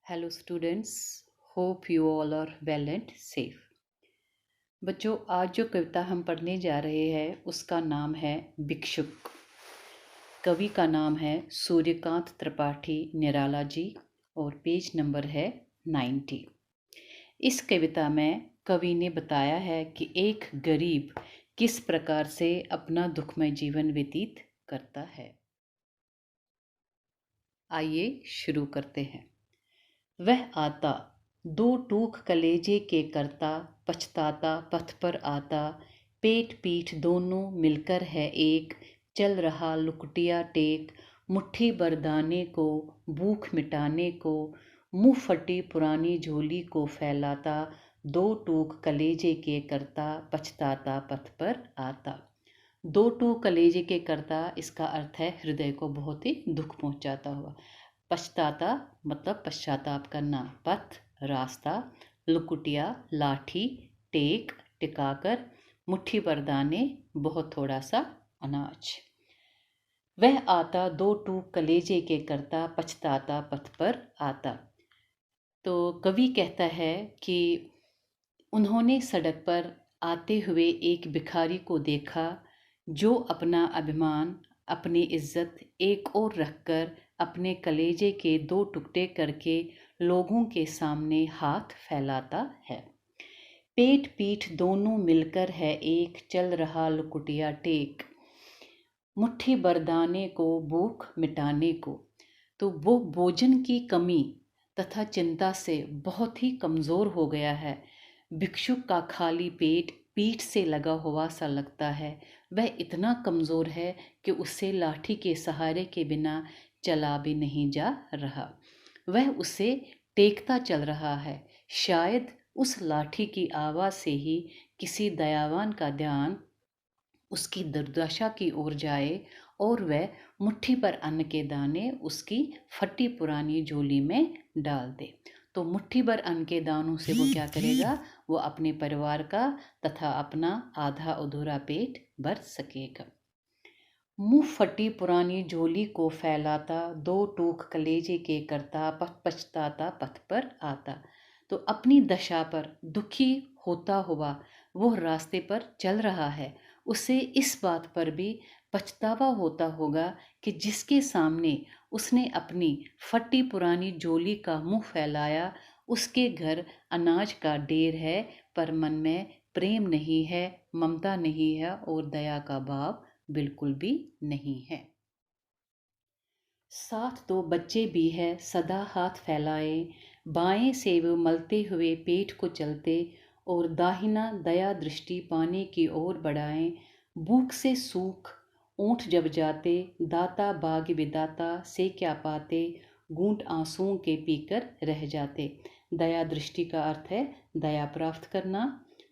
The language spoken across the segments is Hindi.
Hello students, hope you all are well and safe. बच्चों, आज जो कविता हम पढ़ने जा रहे हैं उसका नाम है भिक्षुक। कवि का नाम है सूर्यकांत त्रिपाठी निराला जी और पेज नंबर है 90। इस कविता में कवि ने बताया है कि एक गरीब किस प्रकार से अपना दुखमय जीवन व्यतीत करता है। आइए शुरू करते हैं। वह आता दो टूक कलेजे के करता, पछताता पथ पर आता, पेट पीठ दोनों मिलकर है एक, चल रहा लुकटिया टेक, मुट्ठी बरदाने को भूख मिटाने को, मुंह फटी पुरानी झोली को फैलाता, दो टूक कलेजे के करता, पछताता पथ पर आता। दो टूक कलेजे के करता, इसका अर्थ है हृदय को बहुत ही दुख पहुंचाता हुआ। पछताता मतलब पश्चाताप करना, पथ रास्ता, लुकुटिया लाठी, टेक टिकाकर, मुट्ठी भर दाने बहुत थोड़ा सा अनाज। वह आता दो टूक कलेजे के करता, पछताता पथ पर आता। तो कवि कहता है कि उन्होंने सड़क पर आते हुए एक भिखारी को देखा जो अपना अभिमान, अपनी इज्जत एक ओर रखकर अपने कलेजे के दो टुकड़े करके लोगों के सामने हाथ फैलाता है। पेट पीठ दोनों मिलकर है एक, चल रहा लुकुटिया टेक, मुट्ठी बरदाने को भूख मिटाने को। तो वो भोजन की कमी तथा चिंता से बहुत ही कमज़ोर हो गया है। भिक्षुक का खाली पेट पीठ से लगा हुआ सा लगता है। वह इतना कमज़ोर है कि उससे लाठी के सहारे के बिना चला भी नहीं जा रहा। वह उसे टेकता चल रहा है। शायद उस लाठी की आवाज़ से ही किसी दयावान का ध्यान उसकी दुर्दशा की ओर जाए और वह मुट्ठी पर अन्न के दाने उसकी फटी पुरानी झोली में डाल दे। तो मुट्ठी भर अन्न के दानों से वो क्या करेगा? वो अपने परिवार का तथा अपना आधा अधूरा पेट भर सकेगा। मुंह फटी पुरानी झोली को फैलाता, दो टूक कलेजे के करता, पछताता पथ पर आता। तो अपनी दशा पर दुखी होता हुआ वो रास्ते पर चल रहा है। उसे इस बात पर भी पछतावा होता होगा कि जिसके सामने उसने अपनी फटी पुरानी झोली का मुंह फैलाया उसके घर अनाज का ढेर है, पर मन में प्रेम नहीं है, ममता नहीं है और दया का भाव बिल्कुल भी नहीं है। साथ दो बच्चे भी है सदा हाथ फैलाए, बाएं से वो मलते हुए पेट को चलते और दाहिना दया दृष्टि पाने की ओर बढ़ाएं। भूख से सूख ऊंट जब जाते, दाता बाग विदाता से क्या पाते, घूंट आंसुओं के पीकर रह जाते। दया दृष्टि का अर्थ है दया प्राप्त करना।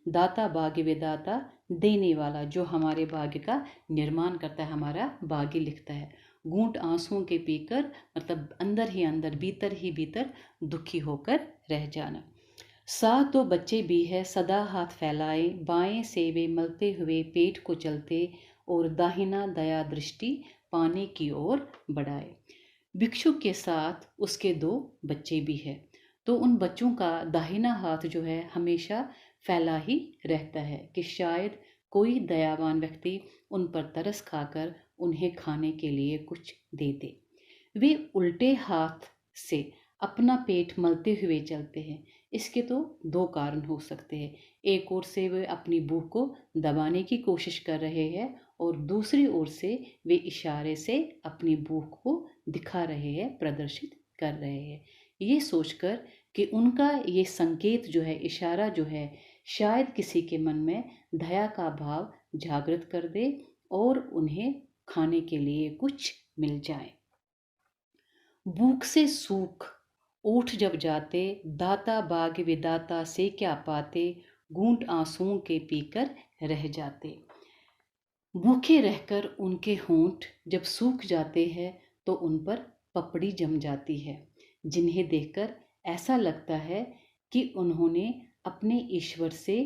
दाता भाग्य विदाता देने वाला, जो हमारे भाग्य का निर्माण करता है, हमारा भाग्य लिखता है। घूंट आंसुओं के पीकर मतलब अंदर ही अंदर, भीतर ही भीतर दुखी होकर रह जाना। साथ दो बच्चे भी है सदा हाथ फैलाए, बाएं से वे मलते हुए पेट को चलते और दाहिना दया दृष्टि पाने की ओर बढ़ाए। भिक्षुक के साथ उसके दो बच्चे भी है। तो उन बच्चों का दाहिना हाथ जो है हमेशा फैला ही रहता है कि शायद कोई दयावान व्यक्ति उन पर तरस खाकर उन्हें खाने के लिए कुछ दे दे। वे उल्टे हाथ से अपना पेट मलते हुए चलते हैं। इसके तो दो कारण हो सकते हैं। एक ओर से वे अपनी भूख को दबाने की कोशिश कर रहे हैं और दूसरी ओर से वे इशारे से अपनी भूख को दिखा रहे हैं, प्रदर्शित कर रहे हैं। ये सोचकर कि उनका ये संकेत जो है, इशारा जो है, शायद किसी के मन में दया का भाव जागृत कर दे और उन्हें खाने के लिए कुछ मिल जाए। भूख से सूख ऊठ जब जाते, दाता बाग विदाता से क्या पाते, घूंट आंसुओं के पीकर रह जाते। भूखे रहकर उनके होंठ जब सूख जाते हैं तो उन पर पपड़ी जम जाती है, जिन्हें देखकर ऐसा लगता है कि उन्होंने अपने ईश्वर से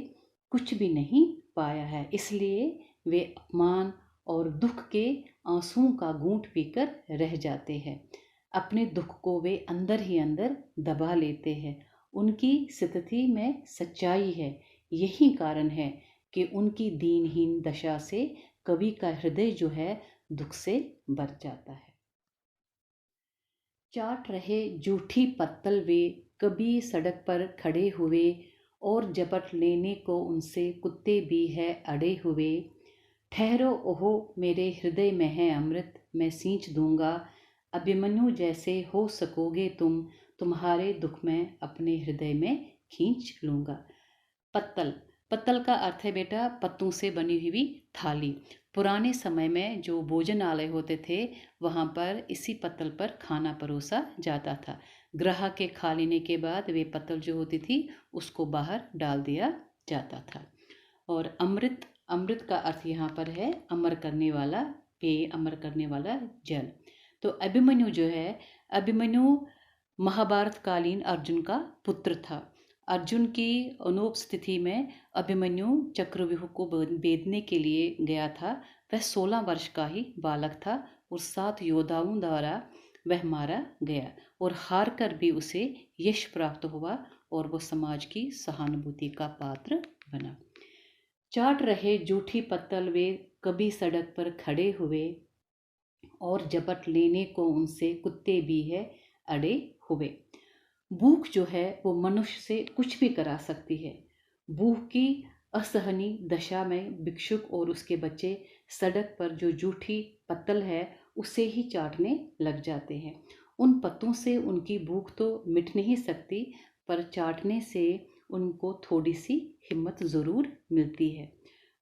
कुछ भी नहीं पाया है, इसलिए वे अपमान और दुख के आंसुओं का घूंट पीकर रह जाते हैं। अपने दुख को वे अंदर ही अंदर दबा लेते हैं। उनकी स्थिति में सच्चाई है। यही कारण है कि उनकी दीनहीन दशा से कवि का हृदय जो है दुख से भर जाता है। चाट रहे जूठी पत्तल वे, कभी सड़क पर खड़े हुए, और झपट लेने को उनसे कुत्ते भी है अड़े हुए। ठहरो ओहो मेरे हृदय में है अमृत, मैं सींच दूंगा, अभिमन्यु जैसे हो सकोगे तुम, तुम्हारे दुख में अपने हृदय में खींच लूंगा। पत्तल, पत्तल का अर्थ है बेटा पत्तों से बनी हुई थाली। पुराने समय में जो भोजनालय होते थे वहाँ पर इसी पत्तल पर खाना परोसा जाता था। ग्राहक के खा लेने के बाद वे पत्तल जो होती थी उसको बाहर डाल दिया जाता था। और अमृत, अमृत का अर्थ यहाँ पर है अमर करने वाला पेय, अमर करने वाला जल। तो अभिमन्यु जो है, अभिमन्यु महाभारत कालीन अर्जुन का पुत्र था। अर्जुन की अनुपस्थिति में अभिमन्यु चक्रव्यूह को भेदने के लिए गया था। वह 16 वर्ष का ही बालक था और 7 योद्धाओं द्वारा वह मारा गया और हार कर भी उसे यश प्राप्त हुआ और वो समाज की सहानुभूति का पात्र बना। चाट रहे जूठी पत्तल वे, कभी सड़क पर खड़े हुए, और झपट लेने को उनसे कुत्ते भी है अड़े हुए। भूख जो है वो मनुष्य से कुछ भी करा सकती है। भूख की असहनीय दशा में भिक्षुक और उसके बच्चे सड़क पर जो जूठी पत्तल है उसे ही चाटने लग जाते हैं। उन पत्तों से उनकी भूख तो मिट नहीं सकती, पर चाटने से उनको थोड़ी सी हिम्मत ज़रूर मिलती है।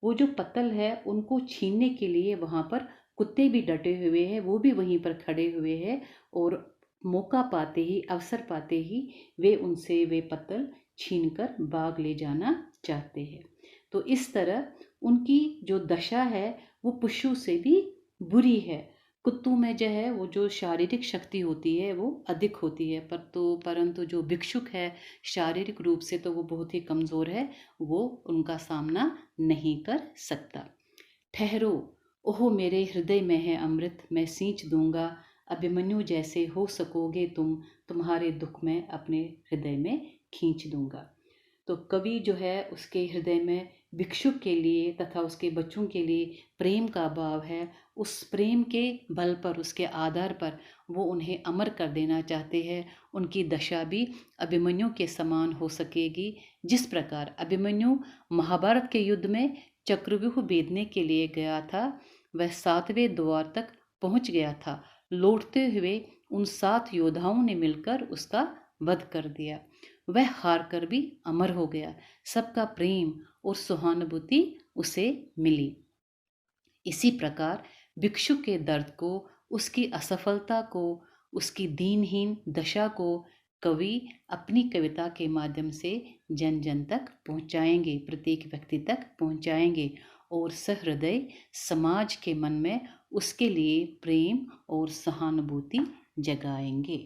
वो जो पत्तल है उनको छीनने के लिए वहाँ पर कुत्ते भी डटे हुए हैं, वो भी वहीं पर खड़े हुए हैं और मौका पाते ही, अवसर पाते ही वे उनसे वे पत्तल छीनकर भाग ले जाना चाहते हैं। तो इस तरह उनकी जो दशा है वो पशु से भी बुरी है। कुत्तों में जो है वो जो शारीरिक शक्ति होती है वो अधिक होती है, परंतु जो भिक्षुक है शारीरिक रूप से तो वो बहुत ही कमज़ोर है, वो उनका सामना नहीं कर सकता। ठहरो ओहो मेरे हृदय में है अमृत, मैं सींच दूंगा, अभिमन्यु जैसे हो सकोगे तुम, तुम्हारे दुख में अपने हृदय में खींच दूंगा। तो कवि जो है उसके हृदय में भिक्षुक के लिए तथा उसके बच्चों के लिए प्रेम का भाव है। उस प्रेम के बल पर, उसके आधार पर वो उन्हें अमर कर देना चाहते हैं। उनकी दशा भी अभिमन्यु के समान हो सकेगी। जिस प्रकार अभिमन्यु महाभारत के युद्ध में चक्रव्यूह भेदने के लिए गया था, वह 7वें द्वार तक पहुंच गया था। लौटते हुए उन 7 योद्धाओं ने मिलकर उसका वध कर दिया। वह हार कर भी अमर हो गया। सबका प्रेम और सहानुभूति उसे मिली। इसी प्रकार भिक्षु के दर्द को, उसकी असफलता को, उसकी दीनहीन दशा को कवि अपनी कविता के माध्यम से जन जन तक पहुंचाएंगे, प्रत्येक व्यक्ति तक पहुंचाएंगे और सहृदय समाज के मन में उसके लिए प्रेम और सहानुभूति जगाएंगे।